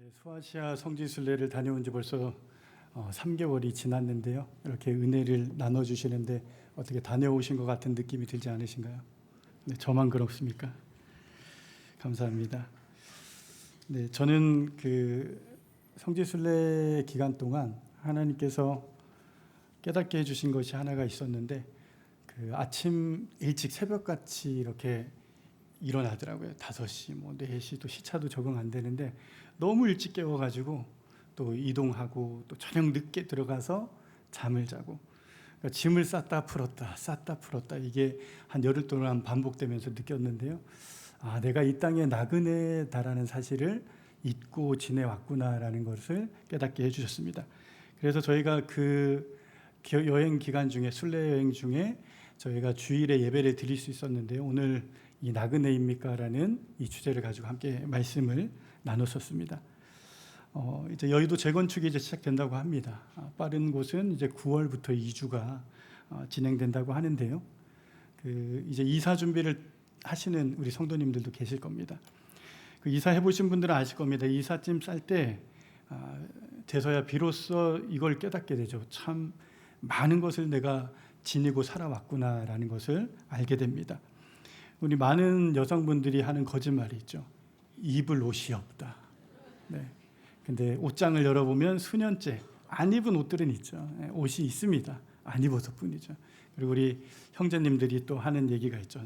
네, 수아시아 성지순례를 다녀온 지 벌써 3개월이 지났는데요. 이렇게 은혜를 나눠주시는데 어떻게 다녀오신 것 같은 느낌이 들지 않으신가요? 네, 저만 그렇습니까? 감사합니다. 네, 저는 그 성지순례 기간 동안 하나님께서 깨닫게 해주신 것이 하나가 있었는데, 그 아침 일찍 새벽같이 이렇게 일어나더라고요. 5시, 4시도 시차도 적응 안 되는데 너무 일찍 깨워가지고 또 이동하고 또 저녁 늦게 들어가서 잠을 자고, 그러니까 짐을 쌌다 풀었다 이게 한 열흘 동안 반복되면서 느꼈는데요. 아, 내가 이 땅에 나그네다라는 사실을 잊고 지내왔구나라는 것을 깨닫게 해주셨습니다. 그래서 저희가 그 여행 기간 중에, 순례 여행 중에 저희가 주일에 예배를 드릴 수 있었는데요. 오늘 이 나그네입니까? 라는 이 주제를 가지고 함께 말씀을 나눴었습니다. 이제 여의도 재건축이 이제 시작된다고 합니다. 빠른 곳은 이제 9월부터 2주가 진행된다고 하는데요. 그 이제 이사 준비를 하시는 우리 성도님들도 계실 겁니다. 그 이사 해보신 분들은 아실 겁니다. 이삿짐 쌀 때 돼서야 비로소 이걸 깨닫게 되죠. 참 많은 것을 내가 지니고 살아왔구나라는 것을 알게 됩니다. 우리 많은 여성분들이 하는 거짓말이 있죠. 입을 옷이 없다. 네. 근데 옷장을 열어보면 수년째 안 입은 옷들은 있죠. 옷이 있습니다. 안 입어서 뿐이죠. 그리고 우리 형제님들이 또 하는 얘기가 있죠.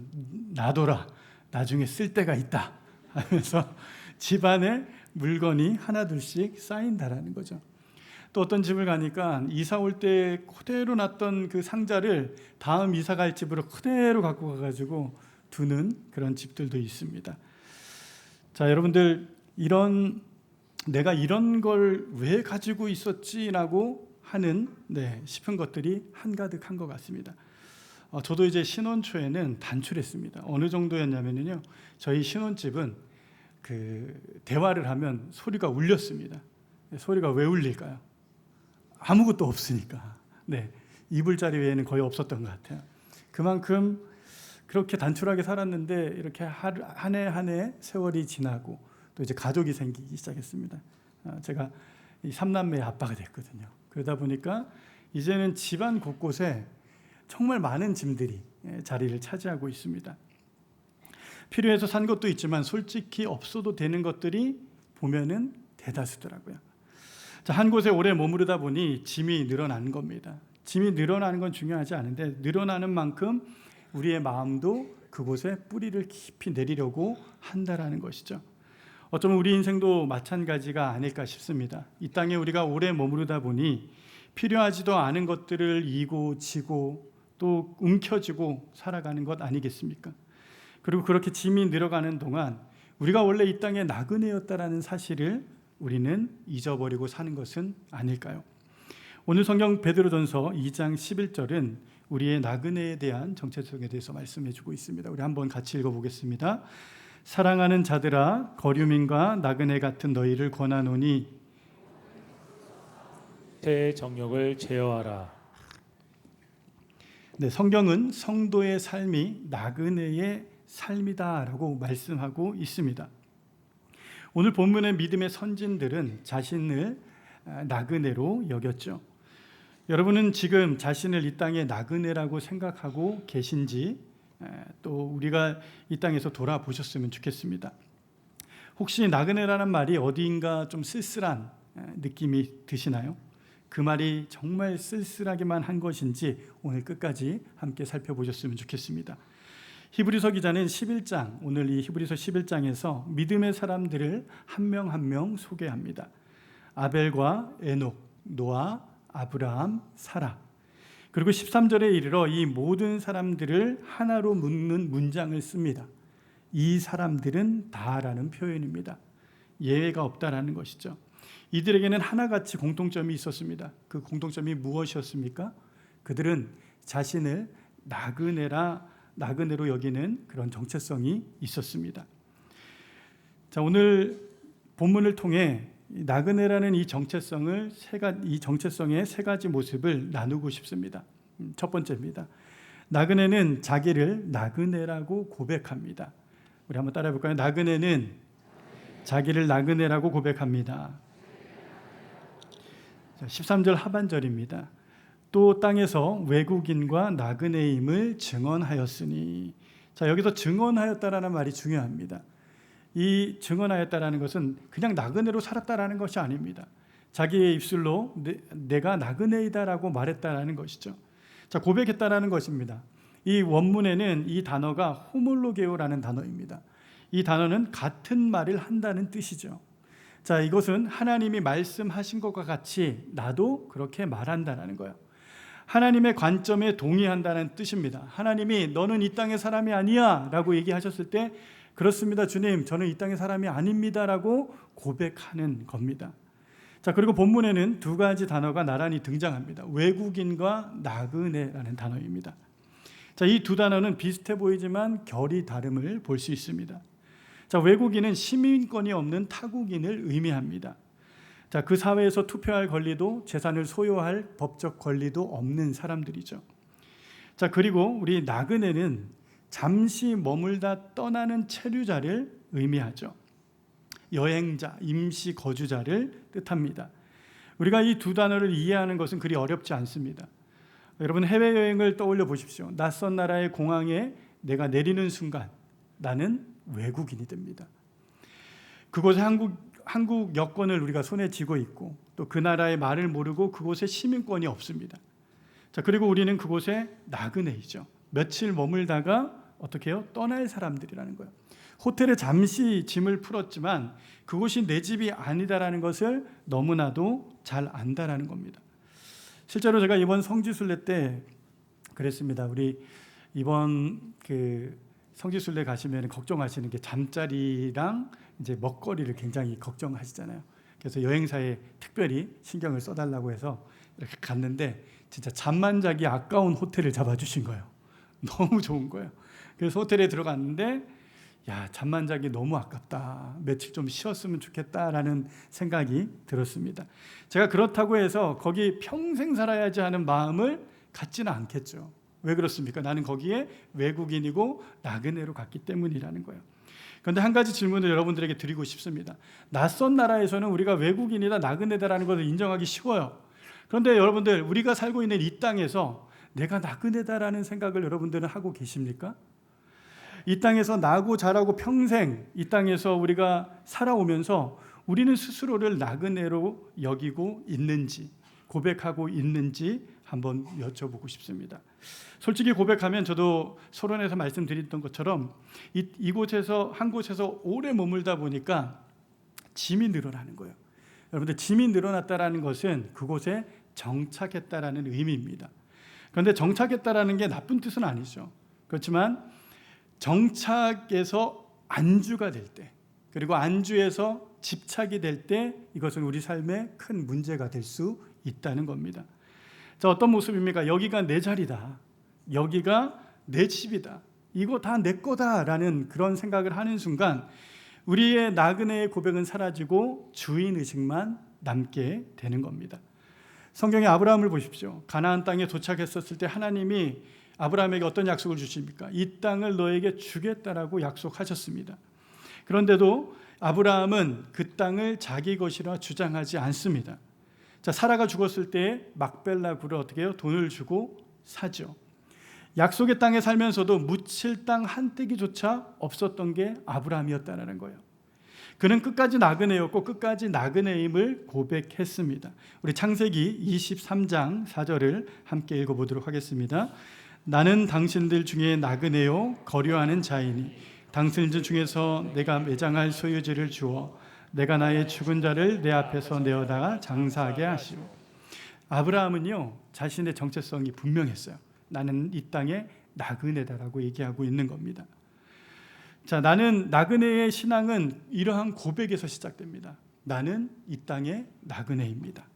놔둬라. 나중에 쓸 때가 있다. 하면서 집안에 물건이 하나둘씩 쌓인다라는 거죠. 또 어떤 집을 가니까 이사 올 때 그대로 놨던 그 상자를 다음 이사 갈 집으로 그대로 갖고 가가지고 두는 그런 집들도 있습니다. 자, 여러분들, 내가 이런 걸 왜 가지고 있었지라고 하는 싶은 것들이 한가득한 것 같습니다. 저도 이제 신혼 초에는 단출했습니다. 어느 정도였냐면요, 저희 신혼집은 그 대화를 하면 소리가 울렸습니다. 소리가 왜 울릴까요? 아무것도 없으니까. 이불 자리 외에는 거의 없었던 것 같아요. 그만큼 그렇게 단출하게 살았는데 이렇게 한 해 한 해 세월이 지나고 또 이제 가족이 생기기 시작했습니다. 제가 이 3남매의 아빠가 됐거든요. 그러다 보니까 이제는 집안 곳곳에 정말 많은 짐들이 자리를 차지하고 있습니다. 필요해서 산 것도 있지만 솔직히 없어도 되는 것들이 보면은 대다수더라고요. 자, 한 곳에 오래 머무르다 보니 짐이 늘어나는 겁니다. 짐이 늘어나는 건 중요하지 않은데 늘어나는 만큼 우리의 마음도 그곳에 뿌리를 깊이 내리려고 한다라는 것이죠. 어쩌면 우리 인생도 마찬가지가 아닐까 싶습니다. 이 땅에 우리가 오래 머무르다 보니 필요하지도 않은 것들을 이고 지고 또 움켜쥐고 살아가는 것 아니겠습니까? 그리고 그렇게 짐이 늘어가는 동안 우리가 원래 이 땅에 나그네였다라는 사실을 우리는 잊어버리고 사는 것은 아닐까요? 오늘 성경 베드로전서 2장 11절은 우리의 나그네에 대한 정체성에 대해서 말씀해 주고 있습니다. 우리 한번 같이 읽어보겠습니다. 사랑하는 자들아, 거류민과 나그네 같은 너희를 권하노니 새 정욕을 제어하라. 성경은 성도의 삶이 나그네의 삶이다라고 말씀하고 있습니다. 오늘 본문의 믿음의 선진들은 자신을 나그네로 여겼죠. 여러분은 지금 자신을 이 땅의 나그네라고 생각하고 계신지 또 우리가 이 땅에서 돌아보셨으면 좋겠습니다. 혹시 나그네라는 말이 어디인가 좀 쓸쓸한 느낌이 드시나요? 그 말이 정말 쓸쓸하기만 한 것인지 오늘 끝까지 함께 살펴보셨으면 좋겠습니다. 히브리서 기자는 11장, 오늘 이 히브리서 11장에서 믿음의 사람들을 한 명 한 명 소개합니다. 아벨과 에녹, 노아, 아브라함, 사라. 그리고 13절에 이르러 이 모든 사람들을 하나로 묶는 문장을 씁니다. 이 사람들은 다라는 표현입니다. 예외가 없다라는 것이죠. 이들에게는 하나같이 공통점이 있었습니다. 그 공통점이 무엇이었습니까? 그들은 자신을 나그네로 여기는 그런 정체성이 있었습니다. 자, 오늘 본문을 통해 나그네라는 이 정체성의 세 가지 모습을 나누고 싶습니다. 첫 번째입니다. 나그네는 자기를 나그네라고 고백합니다. 우리 한번 따라해 볼까요? 나그네는 자기를 나그네라고 고백합니다. 13절 하반절입니다. 또 땅에서 외국인과 나그네임을 증언하였으니. 자, 여기서 증언하였다라는 말이 중요합니다. 이 증언하였다라는 것은 그냥 나그네로 살았다라는 것이 아닙니다. 자기의 입술로 내가 나그네이다라고 말했다라는 것이죠. 자, 고백했다라는 것입니다. 이 원문에는 이 단어가 호몰로게오라는 단어입니다. 이 단어는 같은 말을 한다는 뜻이죠. 자, 이것은 하나님이 말씀하신 것과 같이 나도 그렇게 말한다라는 거예요. 하나님의 관점에 동의한다는 뜻입니다. 하나님이 너는 이 땅의 사람이 아니야 라고 얘기하셨을 때 그렇습니다 주님, 저는 이 땅의 사람이 아닙니다 라고 고백하는 겁니다. 자, 그리고 본문에는 두 가지 단어가 나란히 등장합니다. 외국인과 나그네라는 단어입니다. 자, 이 두 단어는 비슷해 보이지만 결이 다름을 볼 수 있습니다. 자, 외국인은 시민권이 없는 타국인을 의미합니다. 자, 그 사회에서 투표할 권리도 재산을 소유할 법적 권리도 없는 사람들이죠. 자, 그리고 우리 나그네는 잠시 머물다 떠나는 체류자를 의미하죠. 여행자, 임시 거주자를 뜻합니다. 우리가 이 두 단어를 이해하는 것은 그리 어렵지 않습니다. 여러분, 해외여행을 떠올려 보십시오. 낯선 나라의 공항에 내가 내리는 순간 나는 외국인이 됩니다. 그곳에 한국 여권을 우리가 손에 쥐고 있고 또 그 나라의 말을 모르고 그곳에 시민권이 없습니다. 자, 그리고 우리는 그곳에 나그네이죠. 며칠 머물다가 어떻게 해요? 떠날 사람들이라는 거예요. 호텔에 잠시 짐을 풀었지만 그곳이 내 집이 아니다라는 것을 너무나도 잘 안다라는 겁니다. 실제로 제가 이번 성지순례 때 그랬습니다. 우리 이번 성지순례 가시면 걱정하시는 게 잠자리랑 이제 먹거리를 굉장히 걱정하시잖아요. 그래서 여행사에 특별히 신경을 써달라고 해서 이렇게 갔는데 진짜 잠만 자기 아까운 호텔을 잡아주신 거예요. 너무 좋은 거예요. 그래서 호텔에 들어갔는데 야, 잠만 자기 너무 아깝다. 며칠 좀 쉬었으면 좋겠다라는 생각이 들었습니다. 제가 그렇다고 해서 거기 평생 살아야지 하는 마음을 갖지는 않겠죠. 왜 그렇습니까? 나는 거기에 외국인이고 나그네로 갔기 때문이라는 거예요. 그런데 한 가지 질문을 여러분들에게 드리고 싶습니다. 낯선 나라에서는 우리가 외국인이다 나그네다라는 것을 인정하기 쉬워요. 그런데 여러분들, 우리가 살고 있는 이 땅에서 내가 나그네다라는 생각을 여러분들은 하고 계십니까? 이 땅에서 나고 자라고 평생 이 땅에서 우리가 살아오면서 우리는 스스로를 나그네로 여기고 있는지, 고백하고 있는지 한번 여쭤보고 싶습니다. 솔직히 고백하면 저도 서론에서 말씀드렸던 것처럼 이곳에서 한 곳에서 오래 머물다 보니까 짐이 늘어나는 거예요. 여러분들, 짐이 늘어났다라는 것은 그곳에 정착했다라는 의미입니다. 그런데 정착했다라는 게 나쁜 뜻은 아니죠. 그렇지만 정착에서 안주가 될 때, 그리고 안주에서 집착이 될 때 이것은 우리 삶에 큰 문제가 될 수 있다는 겁니다. 자, 어떤 모습입니까? 여기가 내 자리다, 여기가 내 집이다, 이거 다 내 거다라는 그런 생각을 하는 순간 우리의 나그네의 고백은 사라지고 주인의식만 남게 되는 겁니다. 성경의 아브라함을 보십시오. 가나안 땅에 도착했었을 때 하나님이 아브라함에게 어떤 약속을 주십니까? 이 땅을 너에게 주겠다라고 약속하셨습니다. 그런데도 아브라함은 그 땅을 자기 것이라 주장하지 않습니다. 자, 사라가 죽었을 때 막벨라 굴을 어떻게 해요? 돈을 주고 사죠. 약속의 땅에 살면서도 묻힐 땅 한 떼기조차 없었던 게 아브라함이었다는 거예요. 그는 끝까지 나그네였고 끝까지 나그네임을 고백했습니다. 우리 창세기 23장 4절을 함께 읽어보도록 하겠습니다. 나는 당신들 중에 나그네요 거류하는 자이니 당신들 중에서 내가 매장할 소유지를 주어 내가 나의 죽은 자를 내 앞에서 내어다가 장사하게 하시오. 아브라함은요, 자신의 정체성이 분명했어요. 나는 이 땅의 나그네다라고 얘기하고 있는 겁니다. 자, 나는 나그네의 신앙은 이러한 고백에서 시작됩니다. 나는 이 땅의 나그네입니다.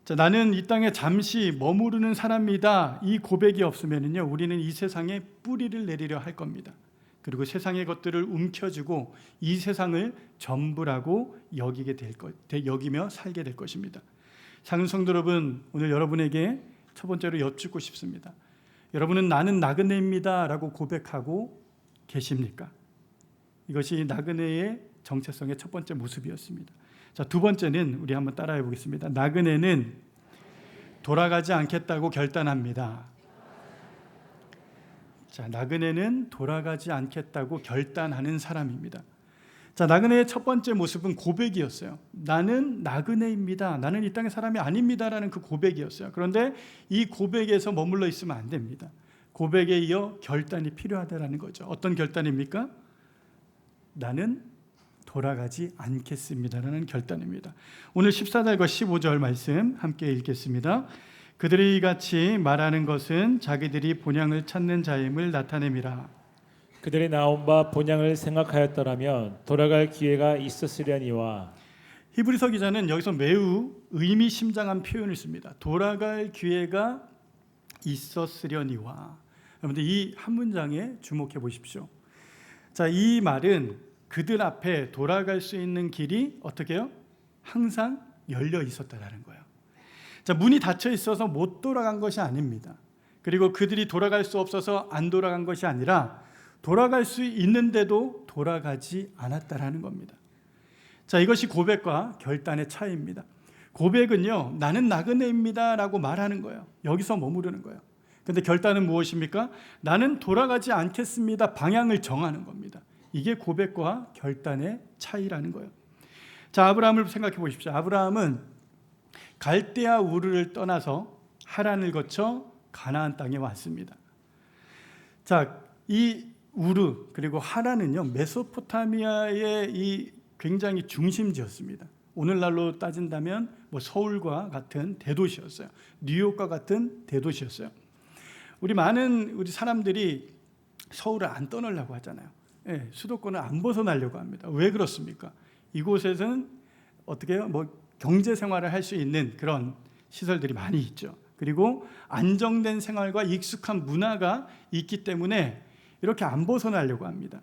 자, 나는 이 땅에 잠시 머무르는 사람이다. 이 고백이 없으면요, 우리는 이 세상에 뿌리를 내리려 할 겁니다. 그리고 세상의 것들을 움켜쥐고 이 세상을 전부라고 여기며 살게 될 것입니다. 사랑하는 성도 여러분, 오늘 여러분에게 첫 번째로 여쭙고 싶습니다. 여러분은 나는 나그네입니다 라고 고백하고 계십니까? 이것이 나그네의 정체성의 첫 번째 모습이었습니다. 자, 두 번째는 우리 한번 따라해 보겠습니다. 나그네는 돌아가지 않겠다고 결단합니다. 자, 나그네는 돌아가지 않겠다고 결단하는 사람입니다. 자, 나그네의 첫 번째 모습은 고백이었어요. 나는 나그네입니다. 나는 이 땅의 사람이 아닙니다라는 그 고백이었어요. 그런데 이 고백에서 머물러 있으면 안 됩니다. 고백에 이어 결단이 필요하다라는 거죠. 어떤 결단입니까? 나는 돌아가지 않겠습니다라는 결단입니다. 오늘 14절과 15절 말씀 함께 읽겠습니다. 그들이 이같이 말하는 것은 자기들이 본향을 찾는 자임을 나타냄이라. 그들이 나온 바 본향을 생각하였더라면 돌아갈 기회가 있었으려니와. 히브리서 기자는 여기서 매우 의미심장한 표현을 씁니다. 돌아갈 기회가 있었으려니와. 여러분들 이 한 문장에 주목해 보십시오. 자, 이 말은 그들 앞에 돌아갈 수 있는 길이 어떻게 해요? 항상 열려 있었다라는 거예요. 자, 문이 닫혀 있어서 못 돌아간 것이 아닙니다. 그리고 그들이 돌아갈 수 없어서 안 돌아간 것이 아니라 돌아갈 수 있는데도 돌아가지 않았다라는 겁니다. 자, 이것이 고백과 결단의 차이입니다. 고백은요, 나는 나그네입니다 라고 말하는 거예요. 여기서 머무르는 거예요. 그런데 결단은 무엇입니까? 나는 돌아가지 않겠습니다. 방향을 정하는 겁니다. 이게 고백과 결단의 차이라는 거예요. 자, 아브라함을 생각해 보십시오. 아브라함은 갈대아 우르를 떠나서 하란을 거쳐 가나안 땅에 왔습니다. 자, 이 우르 그리고 하란은요, 메소포타미아의 이 굉장히 중심지였습니다. 오늘날로 따진다면 뭐 서울과 같은 대도시였어요. 뉴욕과 같은 대도시였어요. 많은 우리 사람들이 서울을 안 떠나려고 하잖아요. 예, 수도권을 안 벗어나려고 합니다. 왜 그렇습니까? 이곳에서는 어떻게 해요? 경제 생활을 할 수 있는 그런 시설들이 많이 있죠. 그리고 안정된 생활과 익숙한 문화가 있기 때문에 이렇게 안 벗어나려고 합니다.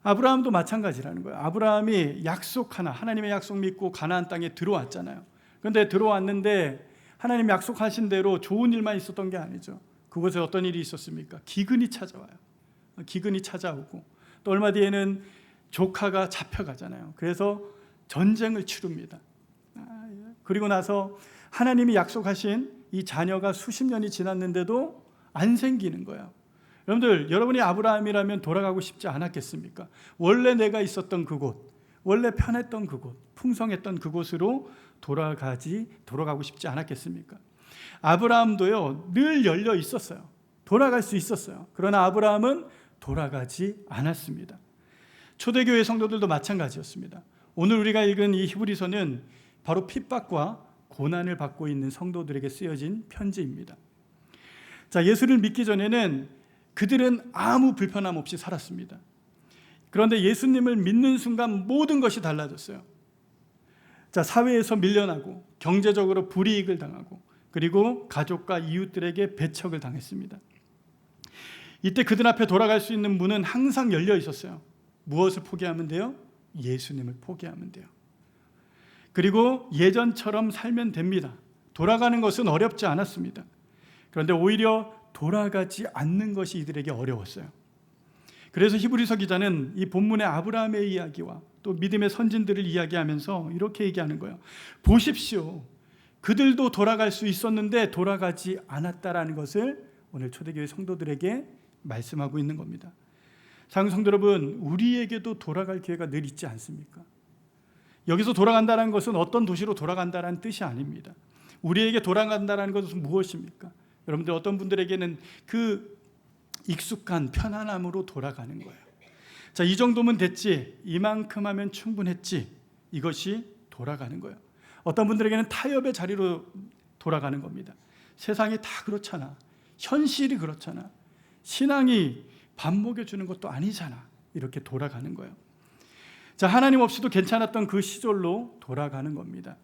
아브라함도 마찬가지라는 거예요. 아브라함이 하나님의 약속 믿고 가나안 땅에 들어왔잖아요. 그런데 들어왔는데 하나님 약속하신 대로 좋은 일만 있었던 게 아니죠. 그곳에 어떤 일이 있었습니까? 기근이 찾아와요. 기근이 찾아오고 또 얼마 뒤에는 조카가 잡혀가잖아요. 그래서 전쟁을 치릅니다. 그리고 나서 하나님이 약속하신 이 자녀가 수십 년이 지났는데도 안 생기는 거예요. 여러분들, 여러분이 아브라함이라면 돌아가고 싶지 않았겠습니까? 원래 내가 있었던 그곳, 원래 편했던 그곳, 풍성했던 그곳으로 돌아가고 싶지 않았겠습니까? 아브라함도요, 늘 열려 있었어요. 돌아갈 수 있었어요. 그러나 아브라함은 돌아가지 않았습니다. 초대교회 성도들도 마찬가지였습니다. 오늘 우리가 읽은 이 히브리서는 바로 핍박과 고난을 받고 있는 성도들에게 쓰여진 편지입니다. 자, 예수를 믿기 전에는 그들은 아무 불편함 없이 살았습니다. 그런데 예수님을 믿는 순간 모든 것이 달라졌어요. 자, 사회에서 밀려나고 경제적으로 불이익을 당하고 그리고 가족과 이웃들에게 배척을 당했습니다. 이때 그들 앞에 돌아갈 수 있는 문은 항상 열려 있었어요. 무엇을 포기하면 돼요? 예수님을 포기하면 돼요. 그리고 예전처럼 살면 됩니다. 돌아가는 것은 어렵지 않았습니다. 그런데 오히려 돌아가지 않는 것이 이들에게 어려웠어요. 그래서 히브리서 기자는 이 본문의 아브라함의 이야기와 또 믿음의 선진들을 이야기하면서 이렇게 얘기하는 거예요. 보십시오. 그들도 돌아갈 수 있었는데 돌아가지 않았다라는 것을 오늘 초대교회 성도들에게 말씀하고 있는 겁니다. 사랑하는 성도 여러분, 우리에게도 돌아갈 기회가 늘 있지 않습니까? 여기서 돌아간다는 것은 어떤 도시로 돌아간다는 뜻이 아닙니다. 우리에게 돌아간다는 것은 무엇입니까? 여러분들, 어떤 분들에게는 그 익숙한 편안함으로 돌아가는 거예요. 자, 이 정도면 됐지, 이만큼 하면 충분했지, 이것이 돌아가는 거예요. 어떤 분들에게는 타협의 자리로 돌아가는 겁니다. 세상이 다 그렇잖아, 현실이 그렇잖아, 신앙이 밥 먹여주는 것도 아니잖아, 이렇게 돌아가는 거예요. 자, 하나님 없이도 괜찮았던 그 시절로 돌아가는 겁니다.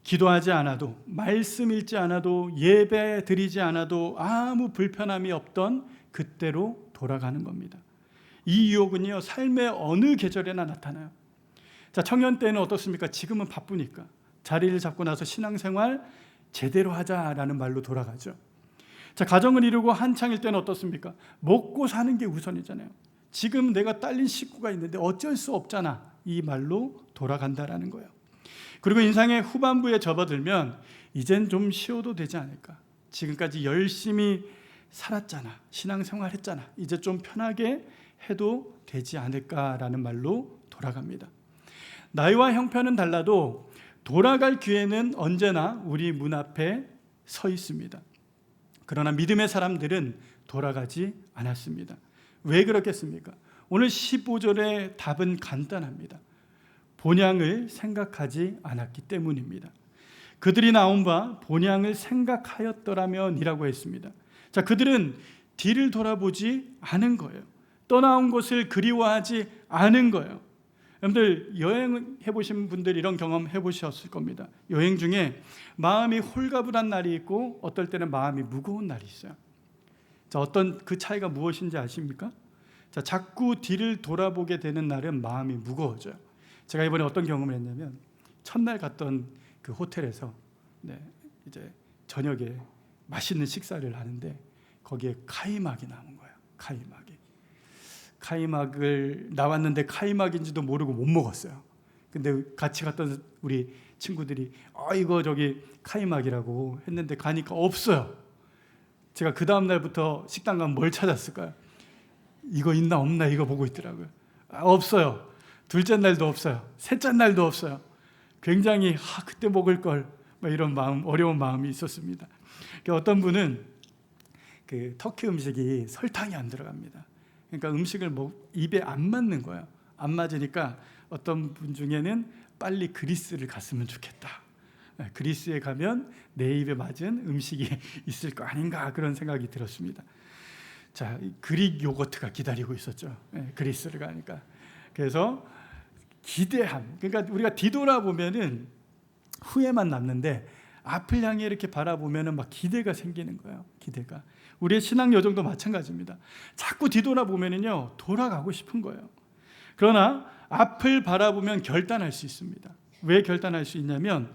기도하지 않아도, 말씀 읽지 않아도, 예배 드리지 않아도 아무 불편함이 없던 그때로 돌아가는 겁니다. 이 유혹은요, 삶의 어느 계절에나 나타나요. 자, 청년 때는 어떻습니까? 지금은 바쁘니까 자리를 잡고 나서 신앙생활 제대로 하자라는 말로 돌아가죠. 자, 가정을 이루고 한창일 때는 어떻습니까? 먹고 사는 게 우선이잖아요. 지금 내가 딸린 식구가 있는데 어쩔 수 없잖아. 이 말로 돌아간다라는 거예요. 그리고 인생의 후반부에 접어들면 이젠 좀 쉬어도 되지 않을까. 지금까지 열심히 살았잖아. 신앙생활 했잖아. 이제 좀 편하게 해도 되지 않을까라는 말로 돌아갑니다. 나이와 형편은 달라도 돌아갈 기회는 언제나 우리 문 앞에 서 있습니다. 그러나 믿음의 사람들은 돌아가지 않았습니다. 왜 그렇겠습니까? 오늘 15절의 답은 간단합니다. 본향을 생각하지 않았기 때문입니다. 그들이 나온 바 본향을 생각하였더라면 이라고 했습니다. 자, 그들은 뒤를 돌아보지 않은 거예요. 떠나온 곳을 그리워하지 않은 거예요. 여러분들 여행해 보신 분들 이런 경험 해보셨을 겁니다. 여행 중에 마음이 홀가분한 날이 있고 어떨 때는 마음이 무거운 날이 있어요. 자, 어떤 그 차이가 무엇인지 아십니까? 자, 자꾸 뒤를 돌아보게 되는 날은 마음이 무거워져요. 제가 이번에 어떤 경험을 했냐면 첫날 갔던 그 호텔에서 이제 저녁에 맛있는 식사를 하는데 거기에 카이막이 나온 거예요. 카이막을 나왔는데 카이막인지도 모르고 못 먹었어요. 근데 같이 갔던 우리 친구들이 이거 저기 카이막이라고 했는데 가니까 없어요. 제가 그 다음 날부터 식당 가면 뭘 찾았을까요? 이거 있나 없나 이거 보고 있더라고요. 없어요. 둘째 날도 없어요. 셋째 날도 없어요. 굉장히 그때 먹을 걸 이런 마음, 어려운 마음이 있었습니다. 어떤 분은 그 터키 음식이 설탕이 안 들어갑니다. 그러니까 음식을 입에 안 맞는 거예요. 안 맞으니까 어떤 분 중에는 빨리 그리스를 갔으면 좋겠다. 그리스에 가면 내 입에 맞은 음식이 있을 거 아닌가 그런 생각이 들었습니다. 자, 그릭 요거트가 기다리고 있었죠. 그리스를 가니까. 그래서 기대함. 그러니까 우리가 뒤돌아보면은 후회만 남는데 앞을 향해 이렇게 바라보면은 막 기대가 생기는 거예요. 기대가. 우리의 신앙 여정도 마찬가지입니다. 자꾸 뒤돌아보면은요 돌아가고 싶은 거예요. 그러나 앞을 바라보면 결단할 수 있습니다. 왜 결단할 수 있냐면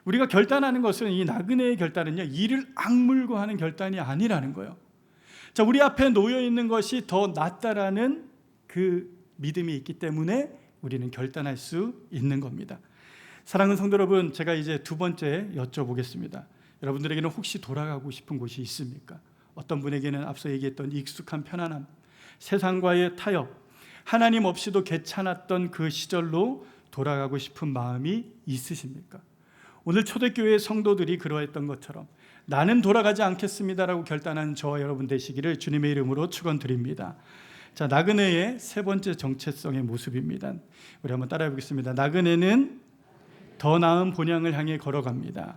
우리가 결단하는 것은 이 나그네의 결단은요 이를 악물고 하는 결단이 아니라는 거예요. 자, 우리 앞에 놓여 있는 것이 더 낫다라는 그 믿음이 있기 때문에 우리는 결단할 수 있는 겁니다. 사랑하는 성도 여러분, 제가 이제 두 번째 여쭤보겠습니다. 여러분들에게는 혹시 돌아가고 싶은 곳이 있습니까? 어떤 분에게는 앞서 얘기했던 익숙한 편안함, 세상과의 타협, 하나님 없이도 괜찮았던 그 시절로 돌아가고 싶은 마음이 있으십니까? 오늘 초대교회 성도들이 그러했던 것처럼 나는 돌아가지 않겠습니다라고 결단한 저와 여러분 되시기를 주님의 이름으로 축원드립니다. 자, 나그네의 세 번째 정체성의 모습입니다. 우리 한번 따라해 보겠습니다. 나그네는 더 나은 본향을 향해 걸어갑니다.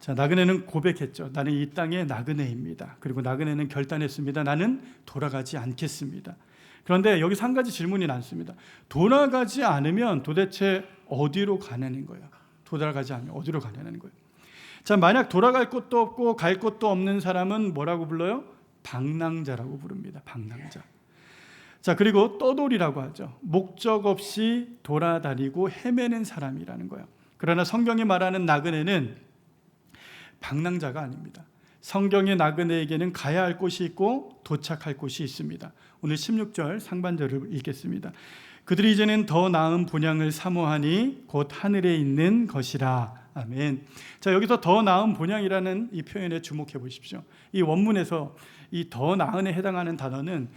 자, 나그네는 고백했죠. 나는 이 땅의 나그네입니다. 그리고 나그네는 결단했습니다. 나는 돌아가지 않겠습니다. 그런데 여기서 한 가지 질문이 남습니다. 돌아가지 않으면 도대체 어디로 가냐는 거예요. 돌아가지 않으면 어디로 가냐는 거예요. 자, 만약 돌아갈 곳도 없고 갈 곳도 없는 사람은 뭐라고 불러요? 방랑자라고 부릅니다. 방랑자. 자, 그리고 떠돌이라고 하죠. 목적 없이 돌아다니고 헤매는 사람이라는 거예요. 그러나 성경이 말하는 나그네는 방랑자가 아닙니다. 성경의 나그네에게는 가야 할 곳이 있고 도착할 곳이 있습니다. 오늘 16절 상반절을 읽겠습니다. 그들이 이제는 더 나은 본향을 사모하니 곧 하늘에 있는 것이라. 아멘. 자, 여기서 더 나은 본향이라는 이 표현에 주목해 보십시오. 이 원문에서 이 더 나은에 해당하는 단어는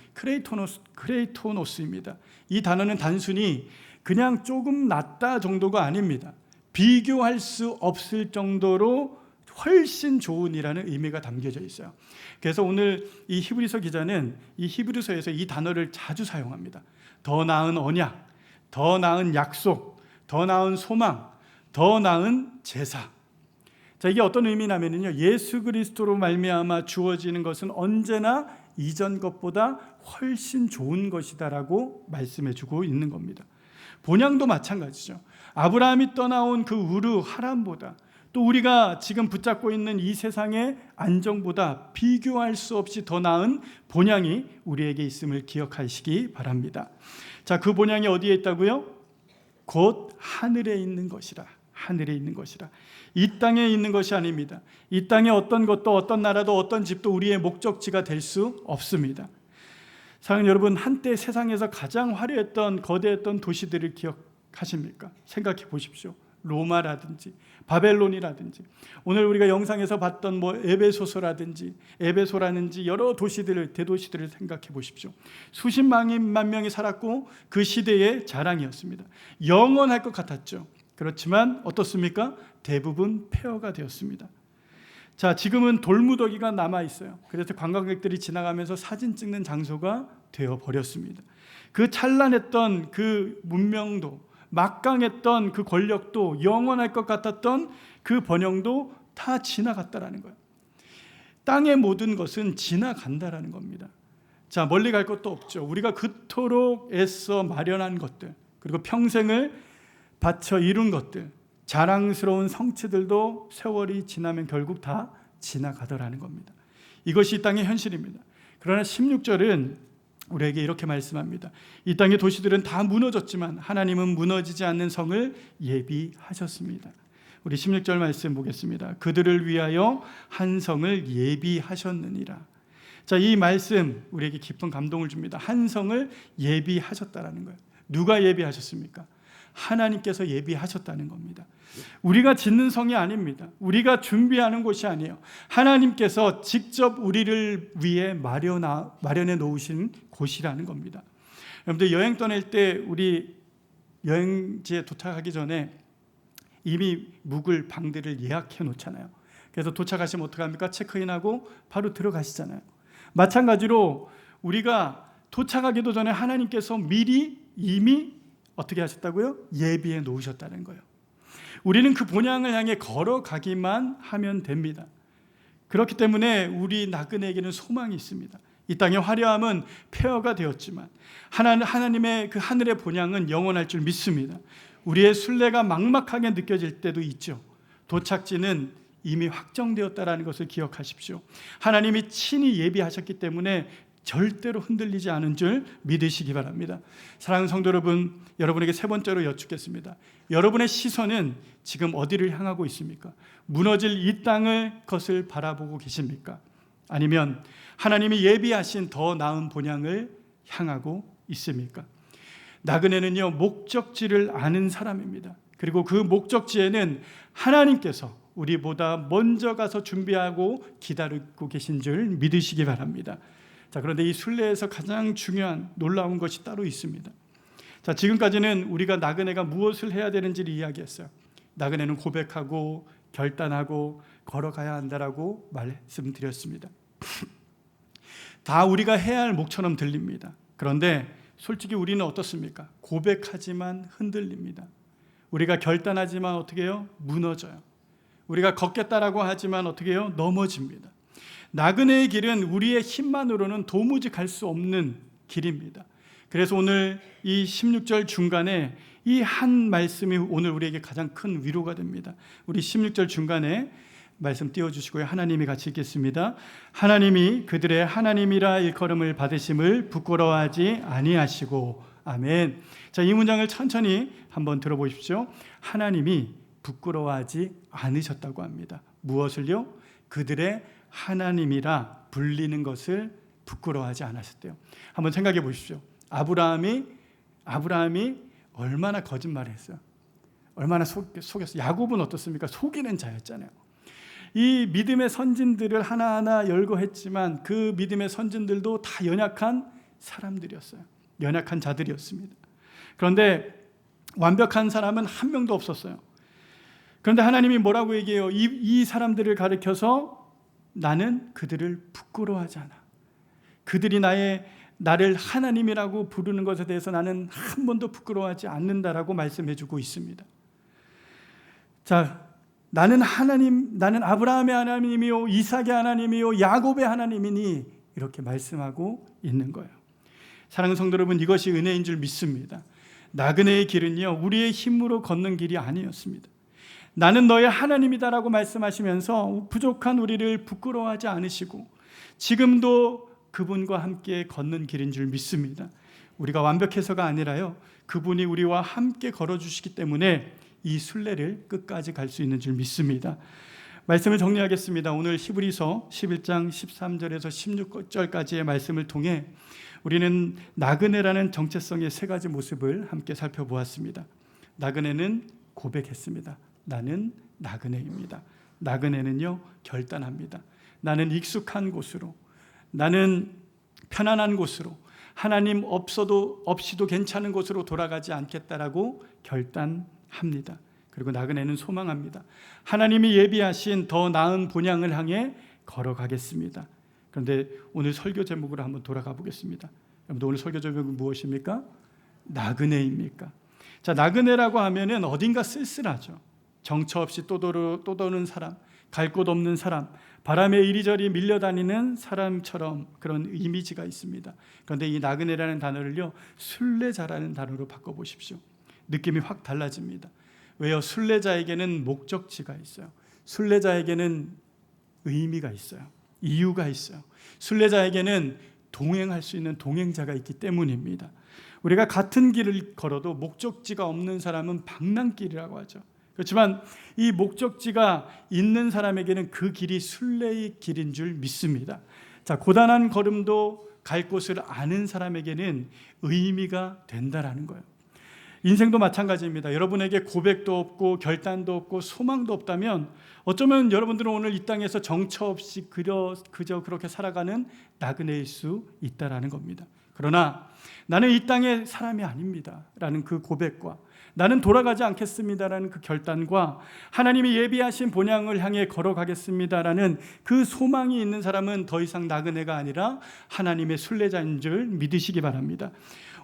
크레이토노스입니다. 이 단어는 단순히 그냥 조금 낫다 정도가 아닙니다. 비교할 수 없을 정도로 훨씬 좋은이라는 의미가 담겨져 있어요. 그래서 오늘 이 히브리서 기자는 이 히브리서에서 이 단어를 자주 사용합니다. 더 나은 언약, 더 나은 약속, 더 나은 소망, 더 나은 제사. 자, 이게 어떤 의미냐면요, 예수 그리스도로 말미암아 주어지는 것은 언제나 이전 것보다 훨씬 좋은 것이다라고 말씀해주고 있는 겁니다. 본향도 마찬가지죠. 아브라함이 떠나온 그 우르 하란보다, 또 우리가 지금 붙잡고 있는 이 세상의 안정보다 비교할 수 없이 더 나은 본향이 우리에게 있음을 기억하시기 바랍니다. 자, 그 본향이 어디에 있다고요? 곧 하늘에 있는 것이라. 하늘에 있는 것이라. 이 땅에 있는 것이 아닙니다. 이 땅에 어떤 것도 어떤 나라도 어떤 집도 우리의 목적지가 될 수 없습니다. 사랑하는 여러분, 한때 세상에서 가장 화려했던 거대했던 도시들을 기억하십니까? 생각해 보십시오. 로마라든지 바벨론이라든지, 오늘 우리가 영상에서 봤던 에베소라든지 여러 도시들을, 대도시들을 생각해 보십시오. 수십만 명이 살았고 그 시대의 자랑이었습니다. 영원할 것 같았죠. 그렇지만 어떻습니까? 대부분 폐허가 되었습니다. 자, 지금은 돌무더기가 남아 있어요. 그래서 관광객들이 지나가면서 사진 찍는 장소가 되어 버렸습니다. 그 찬란했던 그 문명도, 막강했던 그 권력도, 영원할 것 같았던 그 번영도 다 지나갔다라는 거예요. 땅의 모든 것은 지나간다라는 겁니다. 자, 멀리 갈 것도 없죠. 우리가 그토록 애써 마련한 것들, 그리고 평생을 바쳐 이룬 것들, 자랑스러운 성취들도 세월이 지나면 결국 다 지나가더라는 겁니다. 이것이 이 땅의 현실입니다. 그러나 16절은 우리에게 이렇게 말씀합니다. 이 땅의 도시들은 다 무너졌지만 하나님은 무너지지 않는 성을 예비하셨습니다. 우리 16절 말씀 보겠습니다. 그들을 위하여 한 성을 예비하셨느니라. 자, 이 말씀 우리에게 깊은 감동을 줍니다. 한 성을 예비하셨다라는 거예요. 누가 예비하셨습니까? 하나님께서 예비하셨다는 겁니다. 우리가 짓는 성이 아닙니다. 우리가 준비하는 곳이 아니에요. 하나님께서 직접 우리를 위해 마련해 놓으신 곳이라는 겁니다. 여러분들, 여행 떠날 때 우리 여행지에 도착하기 전에 이미 묵을 방들을 예약해 놓잖아요. 그래서 도착하시면 어떡합니까? 체크인하고 바로 들어가시잖아요. 마찬가지로 우리가 도착하기도 전에 하나님께서 미리 이미 어떻게 하셨다고요? 예비해 놓으셨다는 거예요. 우리는 그 본향을 향해 걸어가기만 하면 됩니다. 그렇기 때문에 우리 나그네에게는 소망이 있습니다. 이 땅의 화려함은 폐허가 되었지만 하나님의 그 하늘의 본향은 영원할 줄 믿습니다. 우리의 순례가 막막하게 느껴질 때도 있죠. 도착지는 이미 확정되었다라는 것을 기억하십시오. 하나님이 친히 예비하셨기 때문에 절대로 흔들리지 않은 줄 믿으시기 바랍니다. 사랑하는 성도 여러분, 여러분에게 세 번째로 여쭙겠습니다. 여러분의 시선은 지금 어디를 향하고 있습니까? 무너질 이 땅을 것을 바라보고 계십니까? 아니면 하나님이 예비하신 더 나은 본향을 향하고 있습니까? 나그네는요, 목적지를 아는 사람입니다. 그리고 그 목적지에는 하나님께서 우리보다 먼저 가서 준비하고 기다리고 계신 줄 믿으시기 바랍니다. 자, 그런데 이 순례에서 가장 중요한 놀라운 것이 따로 있습니다. 자, 지금까지는 우리가 나그네가 무엇을 해야 되는지를 이야기했어요. 나그네는 고백하고 결단하고 걸어가야 한다라고 말씀드렸습니다. 다 우리가 해야 할 목처럼 들립니다. 그런데 솔직히 우리는 어떻습니까? 고백하지만 흔들립니다. 우리가 결단하지만 어떻게 해요? 무너져요. 우리가 걷겠다라고 하지만 어떻게 해요? 넘어집니다. 나그네의 길은 우리의 힘만으로는 도무지 갈 수 없는 길입니다. 그래서 오늘 이 16절 중간에 이 한 말씀이 오늘 우리에게 가장 큰 위로가 됩니다. 우리 16절 중간에 말씀 띄워주시고요. 하나님이 같이 읽겠습니다. 하나님이 그들의 하나님이라 일컬음을 받으심을 부끄러워하지 아니하시고. 아멘. 자, 이 문장을 천천히 한번 들어보십시오. 하나님이 부끄러워하지 않으셨다고 합니다. 무엇을요? 그들의 하나님이라 불리는 것을 부끄러워하지 않으셨대요. 한번 생각해 보십시오. 아브라함이 얼마나 거짓말을 했어요. 얼마나 속였어요. 야곱은 어떻습니까? 속이는 자였잖아요. 이 믿음의 선진들을 하나하나 열거했지만 그 믿음의 선진들도 다 연약한 사람들이었어요. 연약한 자들이었습니다. 그런데 완벽한 사람은 한 명도 없었어요. 그런데 하나님이 뭐라고 얘기해요? 이 사람들을 가리켜서 나는 그들을 부끄러워하지 않아. 그들이 나를 하나님이라고 부르는 것에 대해서 나는 한 번도 부끄러워하지 않는다라고 말씀해주고 있습니다. 자, 나는 아브라함의 하나님이요, 이삭의 하나님이요, 야곱의 하나님이니 이렇게 말씀하고 있는 거예요. 사랑하는 성도 여러분, 이것이 은혜인 줄 믿습니다. 나그네의 길은요, 우리의 힘으로 걷는 길이 아니었습니다. 나는 너의 하나님이다라고 말씀하시면서 부족한 우리를 부끄러워하지 않으시고 지금도 그분과 함께 걷는 길인 줄 믿습니다. 우리가 완벽해서가 아니라요, 그분이 우리와 함께 걸어주시기 때문에 이 순례를 끝까지 갈 수 있는 줄 믿습니다. 말씀을 정리하겠습니다. 오늘 히브리서 11장 13절에서 16절까지의 말씀을 통해 우리는 나그네라는 정체성의 세 가지 모습을 함께 살펴보았습니다. 나그네는 고백했습니다. 나는 나그네입니다. 나그네는요, 결단합니다. 나는 익숙한 곳으로, 나는 편안한 곳으로, 하나님 없이도 괜찮은 곳으로 돌아가지 않겠다라고 결단합니다. 그리고 나그네는 소망합니다. 하나님이 예비하신 더 나은 본향을 향해 걸어가겠습니다. 그런데 오늘 설교 제목으로 한번 돌아가 보겠습니다. 여러분들 오늘 설교 제목은 무엇입니까? 나그네입니까? 자, 나그네라고 하면은 어딘가 쓸쓸하죠. 정처 없이 떠도는 사람, 갈 곳 없는 사람, 바람에 이리저리 밀려다니는 사람처럼 그런 이미지가 있습니다. 그런데 이 나그네라는 단어를요, 순례자라는 단어로 바꿔보십시오. 느낌이 확 달라집니다. 왜요? 순례자에게는 목적지가 있어요. 순례자에게는 의미가 있어요. 이유가 있어요. 순례자에게는 동행할 수 있는 동행자가 있기 때문입니다. 우리가 같은 길을 걸어도 목적지가 없는 사람은 방랑길이라고 하죠. 그렇지만 이 목적지가 있는 사람에게는 그 길이 순례의 길인 줄 믿습니다. 자, 고단한 걸음도 갈 곳을 아는 사람에게는 의미가 된다라는 거예요. 인생도 마찬가지입니다. 여러분에게 고백도 없고 결단도 없고 소망도 없다면 어쩌면 여러분들은 오늘 이 땅에서 정처 없이 그저 그렇게 살아가는 나그네일 수 있다라는 겁니다. 그러나 나는 이 땅의 사람이 아닙니다 라는 그 고백과 나는 돌아가지 않겠습니다라는 그 결단과 하나님이 예비하신 본향을 향해 걸어가겠습니다라는 그 소망이 있는 사람은 더 이상 나그네가 아니라 하나님의 순례자인 줄 믿으시기 바랍니다.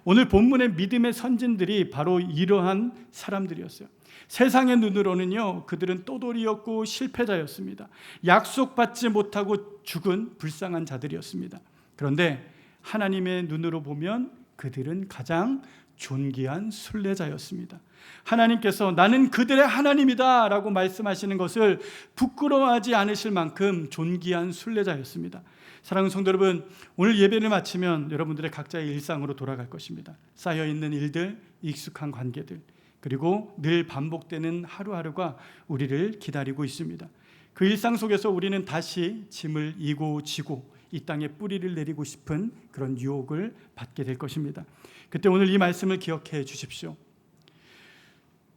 오늘 본문의 믿음의 선진들이 바로 이러한 사람들이었어요. 세상의 눈으로는요, 그들은 또돌이였고 실패자였습니다. 약속받지 못하고 죽은 불쌍한 자들이었습니다. 그런데 하나님의 눈으로 보면 그들은 가장 존귀한 순례자였습니다. 하나님께서 나는 그들의 하나님이다 라고 말씀하시는 것을 부끄러워하지 않으실 만큼 존귀한 순례자였습니다. 사랑하는 성도 여러분, 오늘 예배를 마치면 여러분들의 각자의 일상으로 돌아갈 것입니다. 쌓여있는 일들, 익숙한 관계들, 그리고 늘 반복되는 하루하루가 우리를 기다리고 있습니다. 그 일상 속에서 우리는 다시 짐을 이고 지고 이 땅에 뿌리를 내리고 싶은 그런 유혹을 받게 될 것입니다. 그때 오늘 이 말씀을 기억해 주십시오.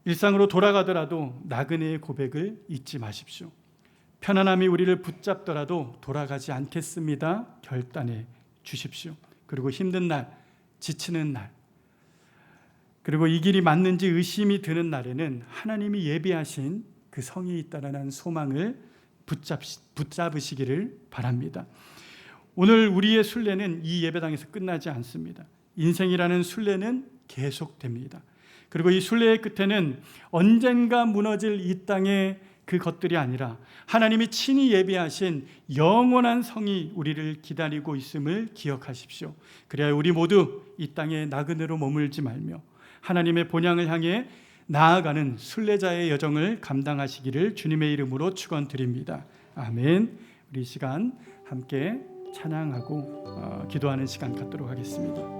일상으로 돌아가더라도 나그네의 고백을 잊지 마십시오. 편안함이 우리를 붙잡더라도 돌아가지 않겠습니다. 결단해 주십시오. 그리고 힘든 날, 지치는 날, 그리고 이 길이 맞는지 의심이 드는 날에는 하나님이 예비하신 그 성이 있다라는 소망을 붙잡으시기를 바랍니다. 오늘 우리의 순례는 이 예배당에서 끝나지 않습니다. 인생이라는 순례는 계속됩니다. 그리고 이 순례의 끝에는 언젠가 무너질 이 땅의 그 것들이 아니라 하나님이 친히 예비하신 영원한 성이 우리를 기다리고 있음을 기억하십시오. 그래야 우리 모두 이 땅에 나그네로 머물지 말며 하나님의 본향을 향해 나아가는 순례자의 여정을 감당하시기를 주님의 이름으로 축원드립니다. 아멘. 우리 시간 함께 찬양하고 기도하는 시간 갖도록 하겠습니다.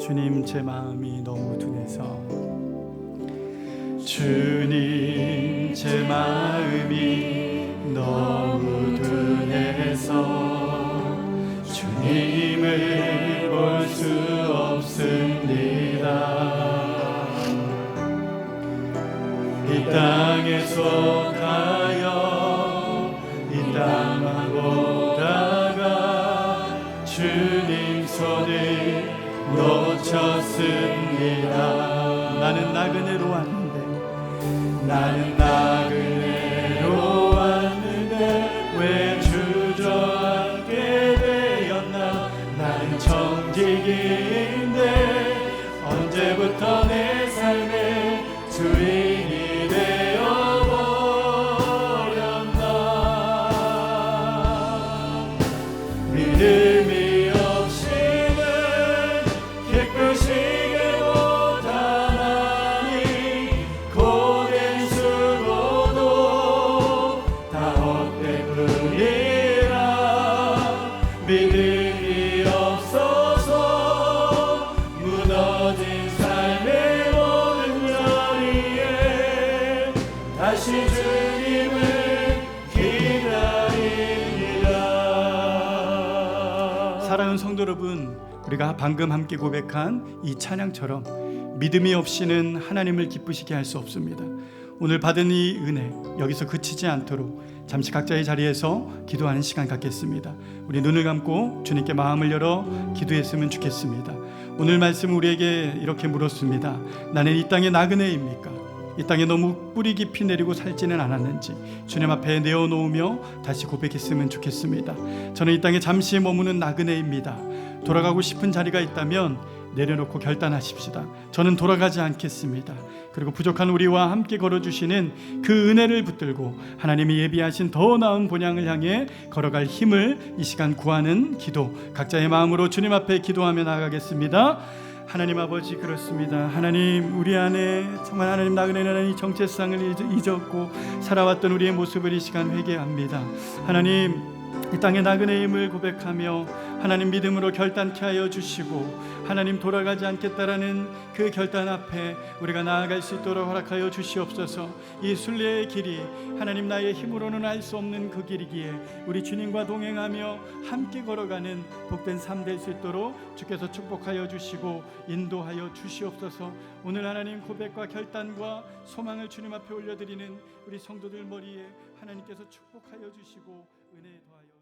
주님, 제 마음이 너무 둔해서 주님, 제 마음이 너무 둔해서 주님을 볼 수 없습니다. 이 땅에서 가요 이 땅만 보다가 주님 손을 놓쳤습니다. 나는 나그네로 왔는데 나는 나그네로 왔는데 왜 주저앉게 되었나. 나는 청지기인데 언제부터 내 삶의 주인이 되어버렸나. 믿음이 없이는 기쁘시게 못하나니 고된 수고 다시 주님을 기다립니다. 사랑하는 성도 여러분, 우리가 방금 함께 고백한 이 찬양처럼 믿음이 없이는 하나님을 기쁘시게 할 수 없습니다. 오늘 받은 이 은혜 여기서 그치지 않도록 잠시 각자의 자리에서 기도하는 시간 갖겠습니다. 우리 눈을 감고 주님께 마음을 열어 기도했으면 좋겠습니다. 오늘 말씀 우리에게 이렇게 물었습니다. 나는 이 땅의 나그네입니까? 이 땅에 너무 뿌리 깊이 내리고 살지는 않았는지 주님 앞에 내어놓으며 다시 고백했으면 좋겠습니다. 저는 이 땅에 잠시 머무는 나그네입니다. 돌아가고 싶은 자리가 있다면 내려놓고 결단하십시다. 저는 돌아가지 않겠습니다. 그리고 부족한 우리와 함께 걸어주시는 그 은혜를 붙들고 하나님이 예비하신 더 나은 본향을 향해 걸어갈 힘을 이 시간 구하는 기도, 각자의 마음으로 주님 앞에 기도하며 나아가겠습니다. 하나님 아버지, 그렇습니다. 하나님, 우리 안에 정말 하나님 나그네라는 이 정체성을 잊었고 살아왔던 우리의 모습을 이 시간 회개합니다. 하나님, 이 땅의 나그네임을 고백하며 하나님 믿음으로 결단케 하여 주시고 하나님 돌아가지 않겠다라는 그 결단 앞에 우리가 나아갈 수 있도록 허락하여 주시옵소서. 이 순례의 길이 하나님 나의 힘으로는 알 수 없는 그 길이기에 우리 주님과 동행하며 함께 걸어가는 복된 삶 될 수 있도록 주께서 축복하여 주시고 인도하여 주시옵소서. 오늘 하나님 고백과 결단과 소망을 주님 앞에 올려드리는 우리 성도들 머리에 하나님께서 축복하여 주시고 은혜 더하여